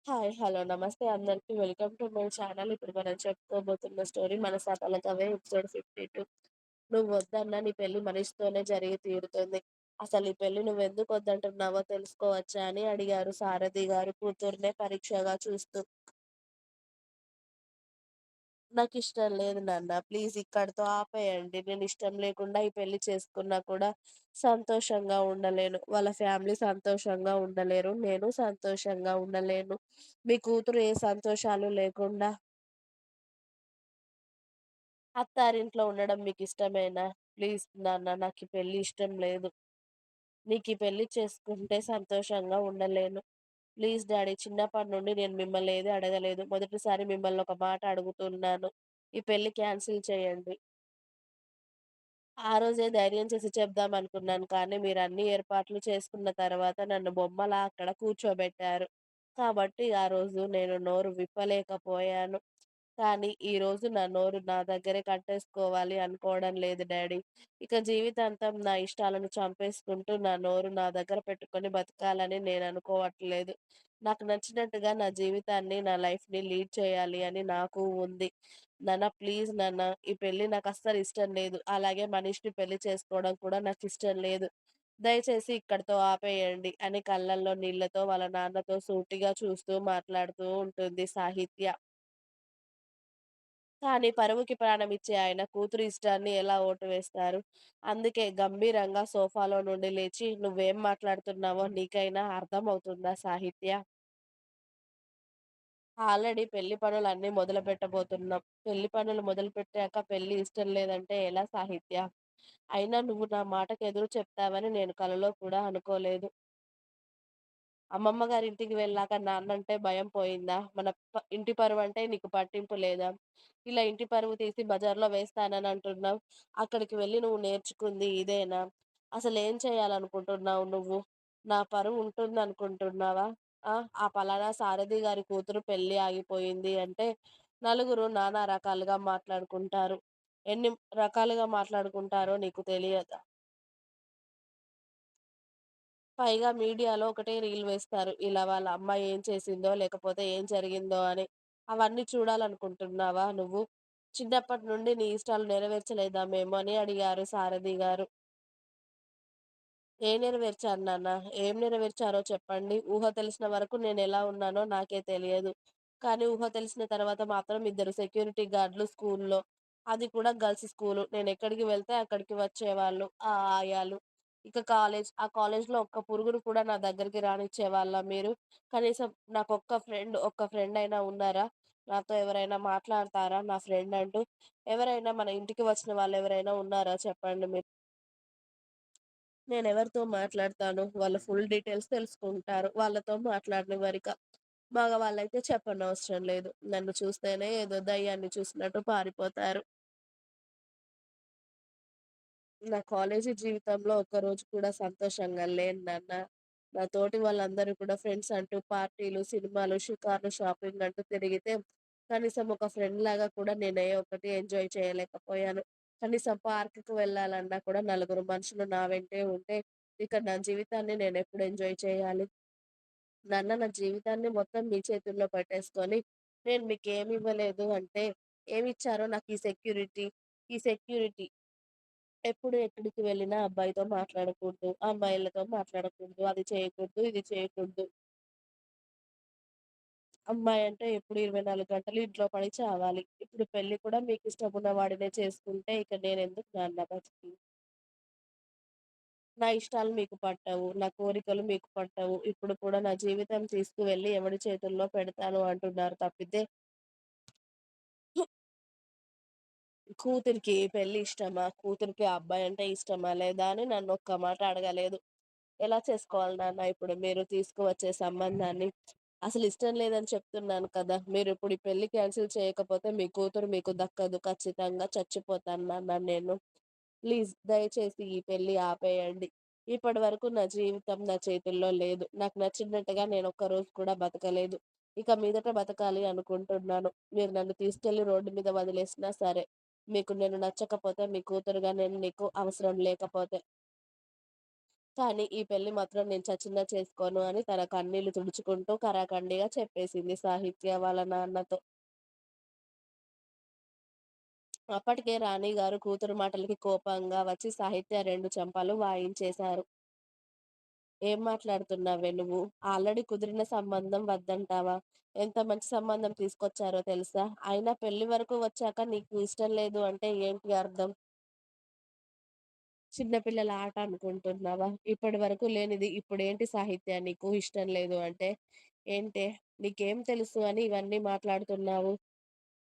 Hi. Hello. నమస్తే అందరికి. Welcome to my channel. ఇప్పుడు మనం చెప్పుకోబోతున్న స్టోరీ 'మనసాపల కవే' ఎపిసోడ్ 52. "నువ్వు వద్దన్నా నీ పెళ్లి మనిషితోనే జరిగి తీరుతుంది. అసలు ఈ పెళ్లి నువ్వెందుకు వద్దంటున్నావో తెలుసుకోవచ్చా" అని అడిగారు సారథి గారు కూతుర్నే పరీక్షగా చూస్తూ. "నాకిష్టం లేదు నాన్న. ప్లీజ్ ఇక్కడితో ఆపేయండి. నేనిష్టం లేకుండా ఈ పెళ్లి చేసుకున్నా కూడా సంతోషంగా ఉండలేను. వాళ్ళ ఫ్యామిలీ సంతోషంగా ఉండలేరు. నేను సంతోషంగా ఉండలేను. మీ కూతురు ఏ సంతోషాలు లేకుండా అత్తారింట్లో ఉండడం మీకిష్టమేనా? ప్లీజ్ నాన్న నాకీ పెళ్లి ఇష్టం లేదు. నీకీ పెళ్లి చేసుకుంటే సంతోషంగా ఉండలేను. ప్లీజ్ డాడీ చిన్నప్పటి నుండి నేను మిమ్మల్ని ఏది అడగలేదు. మొదటిసారి మిమ్మల్ని ఒక మాట అడుగుతున్నాను. ఈ పెళ్లి క్యాన్సిల్ చేయండి." ఆ రోజే ధైర్యం చేసి చెప్దామనుకున్నాను. కానీ మీరన్ని ఏర్పాట్లు చేసుకున్న తర్వాత నన్ను బొమ్మలా అక్కడ కూర్చోబెట్టారు. కాబట్టి ఆ రోజు నేను నోరు విప్పలేకపోయాను. కానీ ఈరోజు నా నోరు నా దగ్గరే కట్టేసుకోవాలి అనుకోవడం లేదు డాడీ. ఇక జీవితాంతం నా ఇష్టాలను చంపేసుకుంటూ నా నోరు నా దగ్గర పెట్టుకొని బతకాలని నేననుకోవట్లేదు. నాకు నచ్చినట్టుగా నా జీవితాన్ని, నా లైఫ్‌ని లీడ్ చేయాలి అని నాకు ఉంది. నాన్న ప్లీజ్ నాన్న ఈ పెళ్లి నాకస్సలు ఇష్టం లేదు. అలాగే మనీష్‌ని పెళ్లి చేసుకోవడం కూడా నాకిష్టం లేదు. దయచేసి ఇక్కడితో ఆపేయండి అని కళ్ళల్లో నీళ్లతో వాళ్ళ నాన్నతో సూటిగా చూస్తూ మాట్లాడుతూ ఉంటుంది సాహిత్య. కానీ పరువుకి ప్రాణమిచ్చే ఆయన కూతురు ఇష్టాన్ని ఎలా ఓటు వేస్తారు? అందుకే గంభీరంగా సోఫాలో నుండి లేచి, "నువ్వేం మాట్లాడుతున్నావో నీకైనా అర్థమవుతుందా సాహిత్య? ఆల్రెడీ పెళ్లి పనులన్నీ మొదలుపెట్టబోతున్నాం. పెళ్లి పనులు మొదలుపెట్టాక పెళ్లి ఇష్టం లేదంటే ఎలా సాహిత్య? అయినా నువ్వు నా మాటకు ఎదురు చెప్తావని నేను కలలో కూడా అనుకోలేదు. అమ్మమ్మ గారింటికి వెళ్ళాక నాన్నంటే భయం పోయిందా? మన ఇంటి పరువంటే నీకు పట్టింపు లేదా? ఇలా ఇంటి పరువు తీసి బజార్‌లో వేస్తానని అంటున్నావు. అక్కడికి వెళ్లి నువ్వు నేర్చుకుంది ఇదేనా? అసలేం చేయాలనుకుంటున్నావు నువ్వు? నా పరువు ఉంటుందనుకుంటున్నావా? ఆ! ఆ పలానా సారథి గారి కూతురు పెళ్లి ఆగిపోయింది అంటే నలుగురు నానా రకాలుగా మాట్లాడుకుంటారు. ఎన్ని రకాలుగా మాట్లాడుకుంటారో నీకు తెలియదా? పైగా మీడియాలో ఒకటే రీల్ వేస్తారు. ఇలా వాళ్ళ అమ్మాయి ఏం చేసిందో, లేకపోతే ఏం జరిగిందో అని. అవన్నీ చూడాలనుకుంటున్నావా నువ్వు? చిన్నప్పటి నుండి నీ ఇష్టాలు నెరవేర్చలేదా మేము అని అడిగారు సారథి గారు. నెరవేర్చాను నాన్న? ఏం నెరవేర్చారో చెప్పండి? ఊహ తెలిసిన వరకు నేనెలా ఉన్నానో నాకే తెలియదు. కానీ ఊహ తెలిసిన తర్వాత మాత్రం ఇద్దరు సెక్యూరిటీ గార్డ్‌లు స్కూల్‌లో. అది కూడా గర్ల్స్ స్కూలు. నేనెక్కడికి వెళ్తే అక్కడికి వచ్చేవాళ్ళు ఆ ఆయాలు. ఇక ఆ కాలేజ్‌లో ఒక్క పురుగును కూడా నా దగ్గరికి రానిచ్చేవాళ్ళా మీరు? కనీసం ఒక్క ఫ్రెండ్ అయినా ఉన్నారా? నాతో ఎవరైనా మాట్లాడతారా నా ఫ్రెండ్ అంటూ? ఎవరైనా మన ఇంటికి వచ్చిన వాళ్ళెవరైనా ఉన్నారా చెప్పండి మీరు? నేనెవరితో మాట్లాడతాను? వాళ్ళ ఫుల్ డీటెయిల్స్ తెలుసుకుంటారు. వాళ్ళతో మాట్లాడనివ్వరిక. మగవాళ్ళైతే చెప్పనవసరం లేదు. నన్ను చూస్తేనే ఏదో దయ్యాన్ని చూసినట్టు పారిపోతారు. నా కాలేజీ జీవితంలో ఒక్కరోజు కూడా సంతోషంగా లేను నాన్న. నా తోటి వాళ్ళందరూ కూడా ఫ్రెండ్స్ అంటూ పార్టీలు, సినిమాలు, షికార్లు, షాపింగ్ అంటూ తిరిగితే, కనీసం ఒక ఫ్రెండ్‌లాగా కూడా నేను ఏ ఒక్కటి ఎంజాయ్ చేయలేకపోయాను. కనీసం పార్క్‌కి వెళ్ళాలన్నా కూడా నలుగురు మనుషులు నా వెంటే ఉంటే, ఇక నా జీవితాన్ని నేనెప్పుడు ఎంజాయ్ చేయాలి? నాన్న నా జీవితాన్ని మొత్తం మీ చేతుల్లో పెట్టేసుకొని, నేను మీకేమివ్వలేదు అంటే, ఏమిచ్చారో నాకు ఈ సెక్యూరిటీ ఎప్పుడు ఎక్కడికి వెళ్ళినా అబ్బాయితో మాట్లాడకూడదు, అమ్మాయిలతో మాట్లాడకూడదు, అది చేయకూడదు, ఇది చేయకూడదు. అమ్మాయి అంటే ఎప్పుడు 24 గంటలు ఇంట్లో పడి చావాలి. ఇప్పుడు పెళ్లి కూడా మీకిష్టమున్న వాడినే చేసుకుంటే ఇక నేనెందుకు నాన్న బతికి? నా ఇష్టాలు మీకు పట్టవు. నా కోరికలు మీకు పట్టవు. ఇప్పుడు కూడా నా జీవితం తీసుకువెళ్ళి ఎవడి చేతుల్లో పెడతాను అంటున్నారు తప్పితే కూతురికి పెళ్లి ఇష్టమా? కూతురికి ఆ అబ్బాయంటే ఇష్టమా? లేదా అని నన్నొక్క మాట అడగలేదు. ఎలా చేసుకోవాలి నాన్న ఇప్పుడు మీరు తీసుకువచ్చే సంబంధాన్ని? అసలిష్టం లేదని చెప్తున్నాను కదా! మీరిప్పుడు ఈ పెళ్లి క్యాన్సిల్ చేయకపోతే మీ కూతురు మీకు దక్కదు. ఖచ్చితంగా చచ్చిపోతాను నాన్న నేను. ప్లీజ్ దయచేసి ఈ పెళ్లి ఆపేయండి. ఇప్పటివరకు నా జీవితం నా చేతుల్లో లేదు. నాకు నచ్చినట్టుగా నేనొక్క రోజు కూడా బతకలేదు. ఇక మీదట బతకాలి అనుకుంటున్నాను. మీరు నన్ను తీసుకెళ్ళి రోడ్డు మీద వదిలేసినా సరే. మీకు నేను నచ్చకపోతే మీ కూతురుగా నేను నీకు అవసరం లేకపోతే. కానీ ఈ పెళ్లి మాత్రం నేను చచ్చినా చేసుకోను అని తన కన్నీళ్లు తుడుచుకుంటూ కరాకండిగా చెప్పేసింది సాహిత్య వాళ్ళ నాన్నతో. అప్పటికే రాణిగారు కూతురు మాటలకి కోపంగా వచ్చి సాహిత్య 2 చెంపలు వాయించేశారు. "ఏం మాట్లాడుతున్నావే నువ్వు? ఆల్రెడీ కుదిరిన సంబంధం వద్దంటావా? ఎంత మంచి సంబంధం తీసుకొచ్చారో తెలుసా? అయినా పెళ్లి వరకు వచ్చాక నీకు ఇష్టం లేదు అంటే ఏంటి అర్థం? చిన్న పిల్లల ఆట అనుకుంటున్నావా? ఇప్పటి వరకు లేనిది ఇప్పుడేంటి సాహిత్య నీకు ఇష్టం లేదు అంటే? ఏంటే? నీకేం తెలుసు అని ఇవన్నీ మాట్లాడుతున్నావు?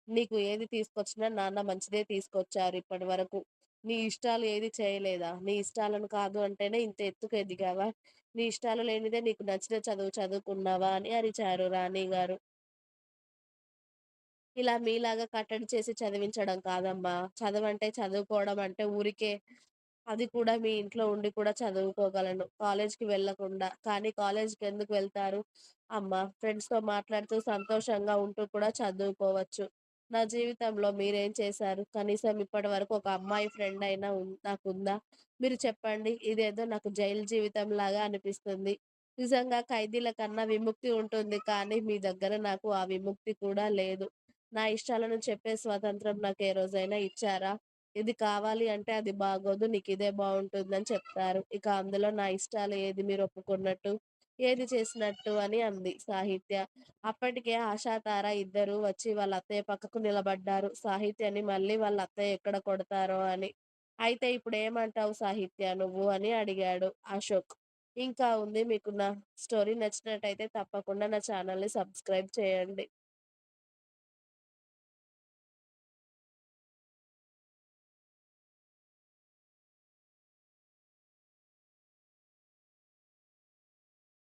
నీకు ఏది తీసుకొచ్చినా నాన్న మంచిదే తీసుకొచ్చారు ఇప్పటి వరకు. నీ ఇష్టాలు ఏది చేయలేదా? నీ ఇష్టాలను కాదు అంటేనే ఇంత ఎత్తుకు ఎదిగావా? నీ ఇష్టాలు లేనిదే నీకు నచ్చిన చదువు చదువుకున్నావా?" అని అరిచారు రాణి గారు. ఇలా మీలాగా కట్టడి చేసి చదివించడం కాదమ్మా. చదవంటే చదువుకోవడం అంటే ఊరికే అది కూడా మీ ఇంట్లో ఉండి కూడా చదువుకోగలను. కాలేజ్‌కి వెళ్ళకుండా. కానీ కాలేజ్‌కెందుకు వెళ్తారు? అమ్మ, ఫ్రెండ్స్‌తో మాట్లాడుతూ సంతోషంగా ఉంటూ కూడా చదువుకోవచ్చు. నా జీవితంలో మీరేం చేశారు? కనీసం ఇప్పటి వరకు ఒక అమ్మాయి ఫ్రెండ్ అయినా నాకుందా? మీరు చెప్పండి. ఇదేదో నాకు జైలు జీవితంలాగా అనిపిస్తుంది. నిజంగా ఖైదీల కన్నా విముక్తి ఉంటుంది. కానీ మీ దగ్గర నాకు ఆ విముక్తి కూడా లేదు. నా ఇష్టాలను చెప్పే స్వాతంత్రం నాకు ఏ రోజైనా ఇచ్చారా? ఇది కావాలి అంటే అది బాగోదు. నీకిదే బావుంటుందని చెప్తారు. ఇక అందులో నా ఇష్టాలు ఏది మీరు ఒప్పుకున్నట్టు, ఏది చేసినట్టు అని అంది సాహిత్య. అప్పటికే ఆశా, తార ఇద్దరూ వచ్చి వాళ్ళ అత్తయ్య పక్కకు నిలబడ్డారు. సాహిత్యని మళ్ళీ వాళ్ళ అత్తయ్య ఎక్కడ కొడతారో అని. "అయితే ఇప్పుడేమంటావు సాహిత్య నువ్వు?" అని అడిగాడు అశోక్. ఇంకా ఉంది. మీకు నా స్టోరీ నచ్చినట్టయితే తప్పకుండా నా ఛానల్‌ని సబ్స్క్రైబ్ చేయండి.